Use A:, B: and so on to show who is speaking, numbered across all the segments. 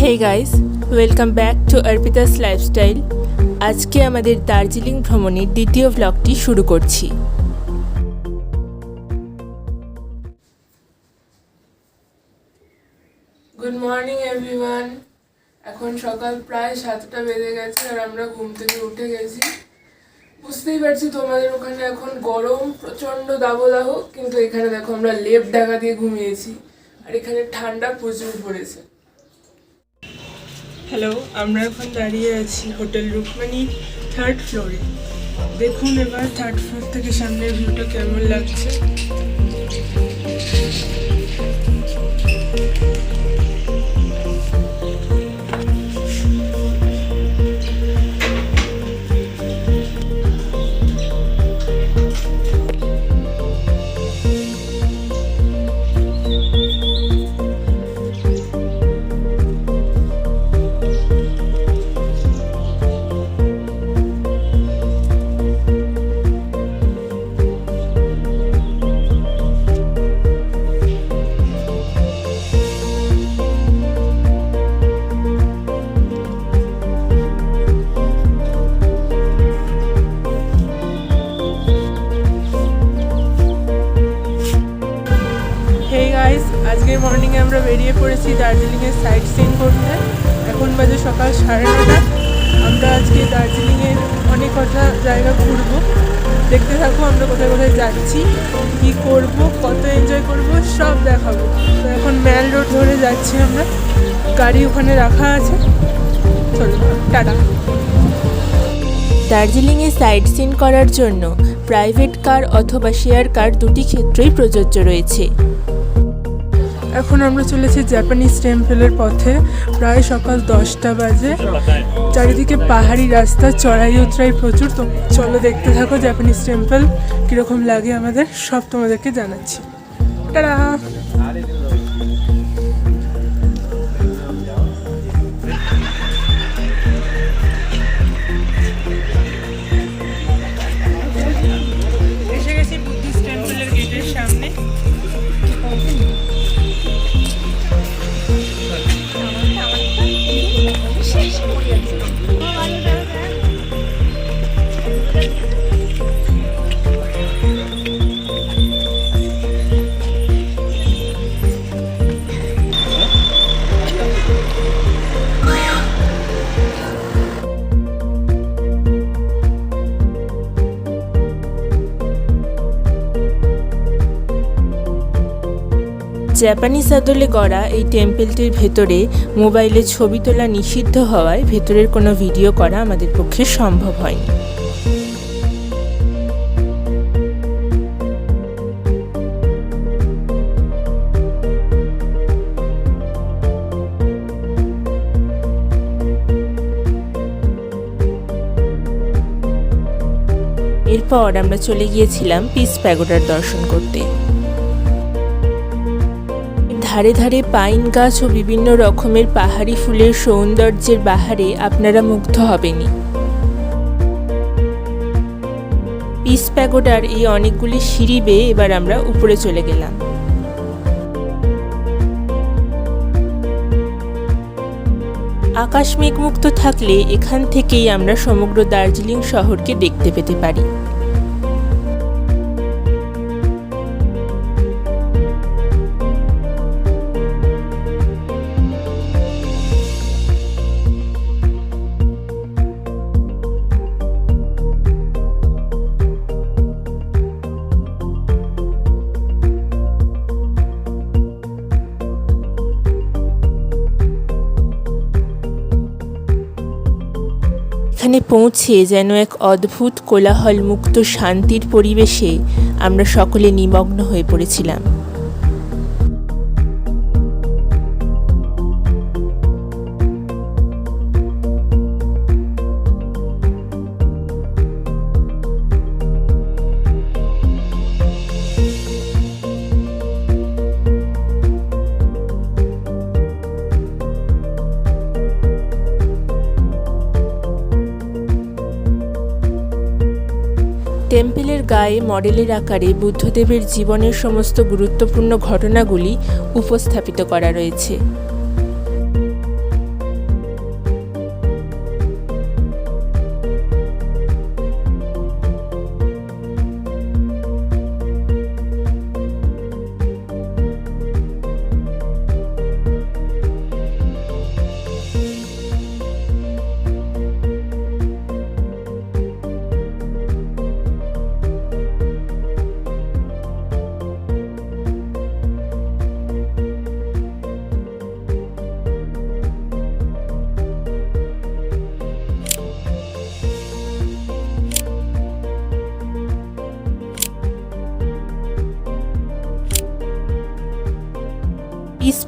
A: Hey guys, welcome back to Arpita's Lifestyle. আজকে আমাদের দার্জিলিং ভ্রমণের দ্বিতীয় ব্লগটি শুরু করছি।
B: Good morning everyone. এখন সকাল প্রায় 7টা বেজে গেছে আর আমরা ঘুম থেকে উঠে গেছি। বুঝতেই পারছি তোমাদের ওখানে এখন গরম প্রচণ্ড দাবদাহ, কিন্তু এখানে দেখো আমরা লেপ ঢাকা দিয়ে ঘুমিয়েছি আর এখানে ঠান্ডা প্রচুর পড়েছে। হ্যালো, আমরা এখন দাঁড়িয়ে আছি হোটেল রুকমানি 3rd ফ্লোরে। দেখুন এবার 3rd ফ্লোর থেকে সামনের ভিউটা কেমন লাগছে। আজকের মর্নিংয়ে আমরা বেরিয়ে পড়েছি দার্জিলিংয়ের সাইট সিন করতে। এখন বাজে সকাল 9:30। আমরা আজকে দার্জিলিংয়ের অনেক কটা জায়গা ঘুরবো, দেখতে থাকবো আমরা কোথায় কোথায় যাচ্ছি, কী করব, কত এনজয় করব, সব দেখাবো। তো এখন ম্যাল রোড ধরে যাচ্ছি আমরা, গাড়ি ওখানে রাখা আছে। চলো টাটা।
A: দার্জিলিংয়ে সাইট সিন করার জন্য প্রাইভেট কার অথবা শেয়ার কার দুটি ক্ষেত্রেই প্রযোজ্য রয়েছে।
B: এখন আমরা চলেছি জাপানিজ টেম্পলের পথে। প্রায় সকাল 10টা বাজে। চারিদিকে পাহাড়ি রাস্তা, চড়াই উতরাই প্রচুর। তো চলো দেখতে থাকো জাপানিজ টেম্পল কীরকম লাগে আমাদের, সব তোমাদেরকে জানাচ্ছি। টাটা। এসে গেছি বুদ্ধিস্ট টেম্পলের গেটের সামনে।
A: জাপানিজ আদলে গড়া এই টেম্পলটির ভেতরে মোবাইলে ছবি তোলা নিষিদ্ধ হওয়ায় ভেতরের কোনো ভিডিও করা আমাদের পক্ষে সম্ভব হয়নি। এরপর আমরা চলে গিয়েছিলাম পিস প্যাগোডার দর্শন করতে। ধারে ধারে পাইন গাছ ও বিভিন্ন রকমের পাহাড়ি ফুলের সৌন্দর্যের বাহারে আপনারা মুগ্ধ হবেনই। পিস প্যাগোডার এই অনেকগুলি সিঁড়ি বেয়ে এবার আমরা উপরে চলে গেলাম। আকাশ মেঘমুক্ত থাকলে এখান থেকেই আমরা সমগ্র দার্জিলিং শহরকে দেখতে পেতে পারি। এখানে পৌঁছে যেন এক অদ্ভুত কোলাহলমুক্ত শান্তির পরিবেশে আমরা সকলে নিমগ্ন হয়ে পড়েছিলাম। টেম্পলের গায়ে মডেলের আকারে বুদ্ধদেবের জীবনের সমস্ত গুরুত্বপূর্ণ ঘটনাগুলি উপস্থাপিত করা রয়েছে।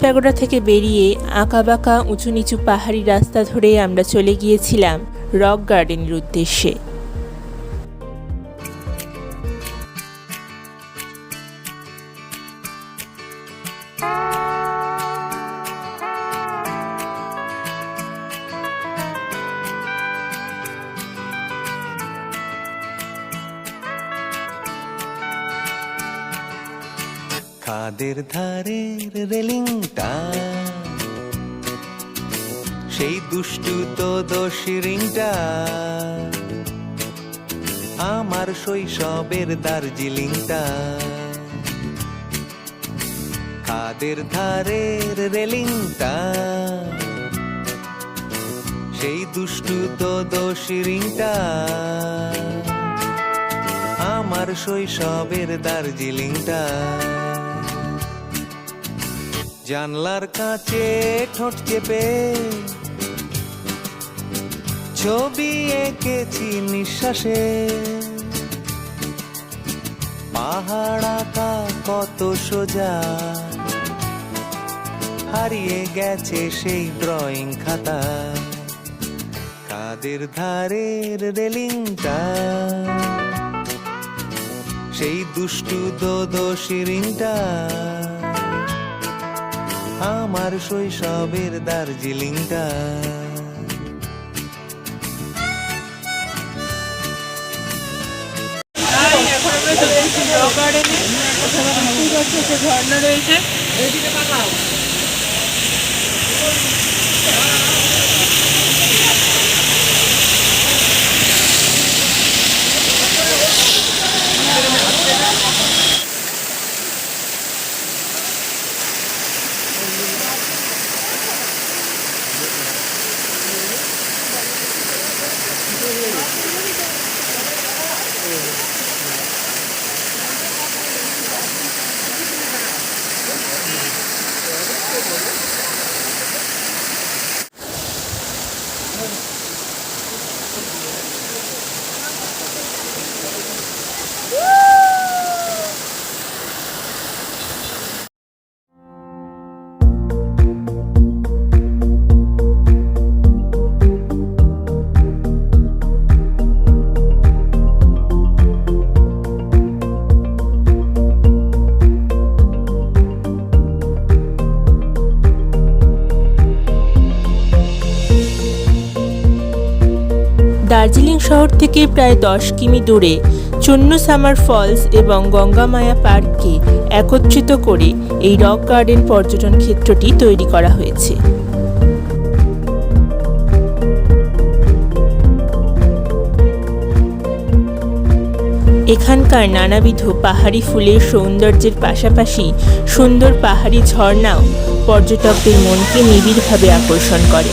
A: প্যাগোডা থেকে বেরিয়ে আঁকাবাঁকা উঁচু নিচু পাহাড়ি রাস্তা ধরে আমরা চলে গিয়েছিলাম রক গার্ডেনের উদ্দেশ্যে।
C: খাদের ধারের রেলিংটা সেই দুষ্টু তো দোষিরিংটা আমার শৈশবের দার্জিলিংটা। খাদের ধারের রেলিংটা সেই দুষ্টু তো দোষিরিংটা আমার শৈশবের দার্জিলিংটা। জানলার কাছে ঠোঁট চেপে ছবি এঁকেছি নিঃশ্বাসে, পাহাড় আঁকা কত সোজা হারিয়ে গেছে সেই ড্রয়িং খাতা। খাদের ধারের রেলিংটা সেই দুষ্টু দোষিরিংটা আমার শৈশবের দার্জিলিংটা।
B: এখন আমরা চলে এসেছি রক গার্ডেনে। ঝর্ণা রয়েছে।
A: দার্জিলিং শহর থেকে প্রায় 10 কিমি দূরে চুন্নু সামার ফলস এবং গঙ্গামায়া পার্ককে একত্রিত করে এই রক গার্ডেন পর্যটন ক্ষেত্রটি তৈরি করা হয়েছে। এখানকার নানাবিধ পাহাড়ি ফুলের সৌন্দর্যের পাশাপাশি সুন্দর পাহাড়ি ঝর্ণাও পর্যটকদের মনকে নিবিড়ভাবে আকর্ষণ করে।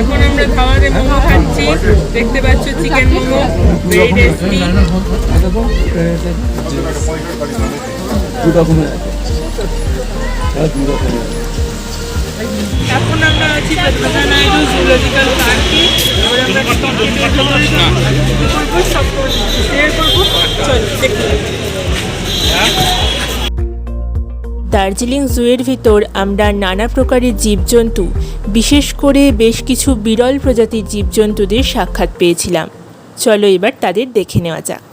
B: এখন আমরা ধাওয়াতে মোমো খাচ্ছি, দেখতে পাচ্ছ চিকেন মোমো, ভেরি টেস্টি। এখন আমরা আছি পেট্রোনা নাইডু জুলজিক্যাল পার্কে। এবার আমরা সব শেয়ার করবো, চল দেখতে।
A: দার্জিলিং জুয়ের ভিতর আমরা নানা প্রকারের জীবজন্তু, বিশেষ করে বেশ কিছু বিরল প্রজাতির জীবজন্তুদের সাক্ষাৎ পেয়েছিলাম। চলো এবার তাদের দেখে নেওয়া যাক।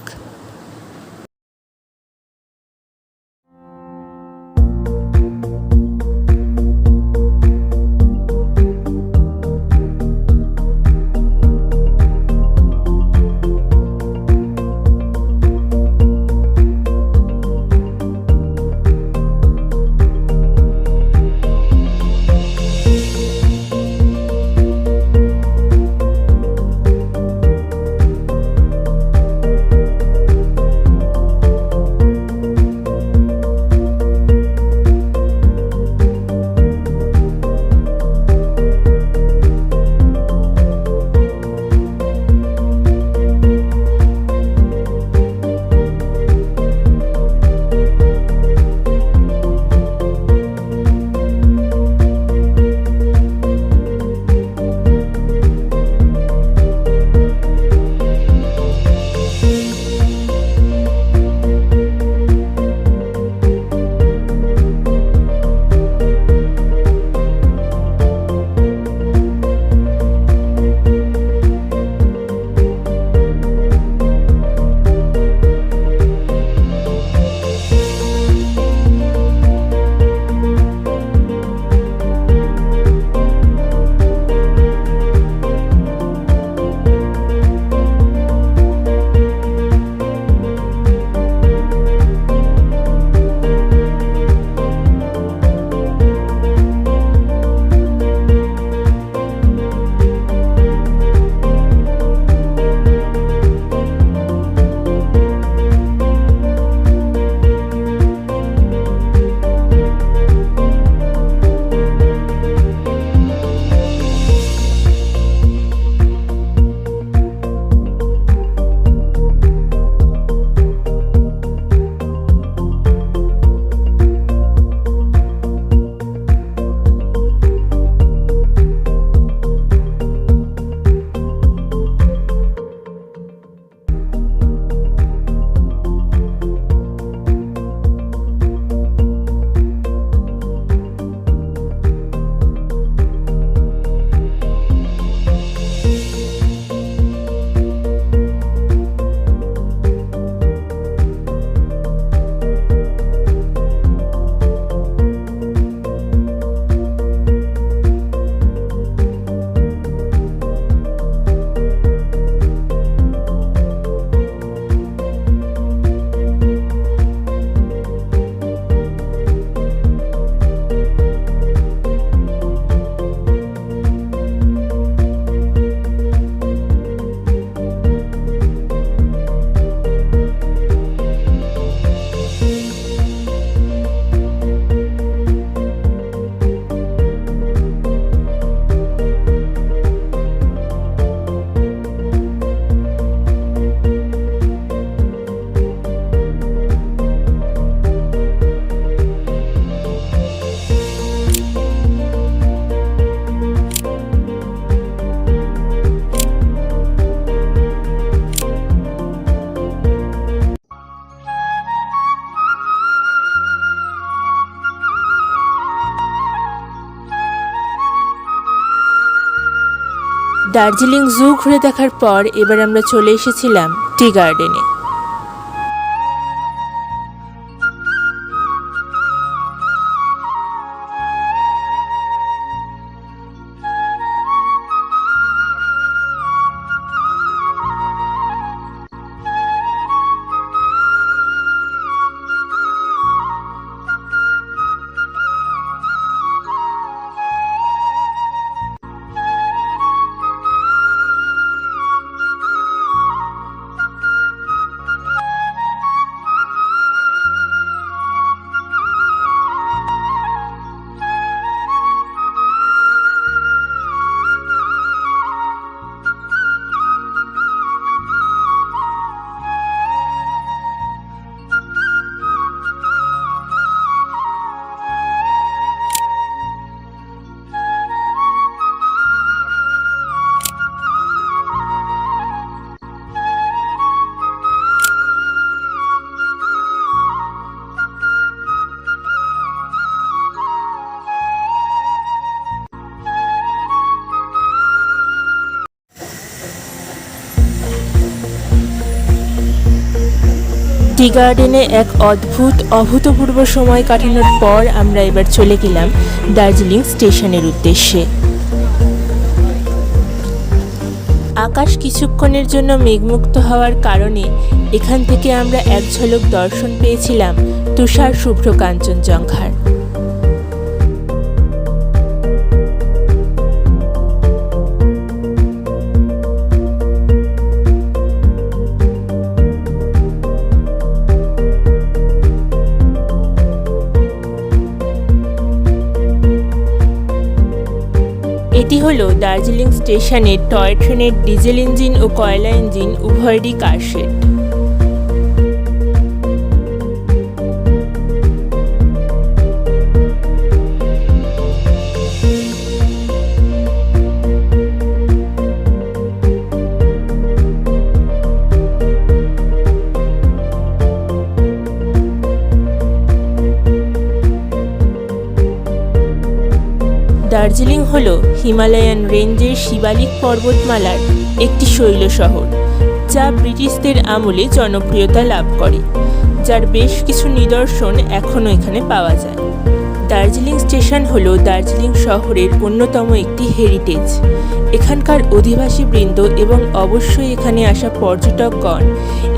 A: দার্জিলিং জু ঘুরে দেখার পর এবার আমরা চলে এসেছিলাম টি গার্ডেনে। টি গার্ডেনে এক অভূতপূর্ব সময় কাটানোর পর আমরা এবার চলে গেলাম দার্জিলিং স্টেশনের উদ্দেশ্যে। আকাশ কিছুক্ষণের জন্য মেঘমুক্ত হওয়ার কারণে এখান থেকে আমরা এক ঝলক দর্শন পেয়েছিলাম তুষার শুভ্র কাঞ্চনজঙ্ঘার। এটি হলো দার্জিলিং স্টেশনের টয় ট্রেনের ডিজেল ইঞ্জিন ও কয়লা ইঞ্জিন উভয়েরই কারশেড। দার্জিলিং হল হিমালয়ান রেঞ্জের শিবালিক পর্বতমালার একটি শৈল শহর, যা ব্রিটিশদের আমলে জনপ্রিয়তা লাভ করে, যার বেশ কিছু নিদর্শন এখনও এখানে পাওয়া যায়। দার্জিলিং স্টেশন হল দার্জিলিং শহরের অন্যতম একটি হেরিটেজ। এখানকার অধিবাসীবৃন্দ এবং অবশ্যই এখানে আসা পর্যটকগণ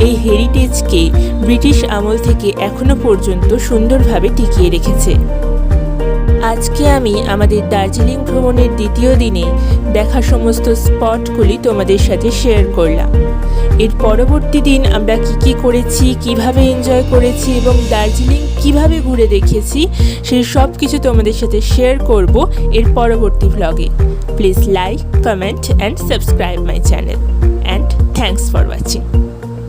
A: এই হেরিটেজকে ব্রিটিশ আমল থেকে এখনও পর্যন্ত সুন্দরভাবে টিকিয়ে রেখেছে। আজকে আমি আমাদের দার্জিলিং ভ্রমণের দ্বিতীয় দিনে দেখা সমস্ত স্পটগুলি তোমাদের সাথে শেয়ার করলাম। এর পরবর্তী দিন আমরা কি করেছি, কিভাবে এনজয় করেছি এবং দার্জিলিং কিভাবে ঘুরে দেখেছি, সেই সব কিছু তোমাদের সাথে শেয়ার করব এর পরবর্তী ভ্লগে। Please like, comment and subscribe my channel and thanks for watching.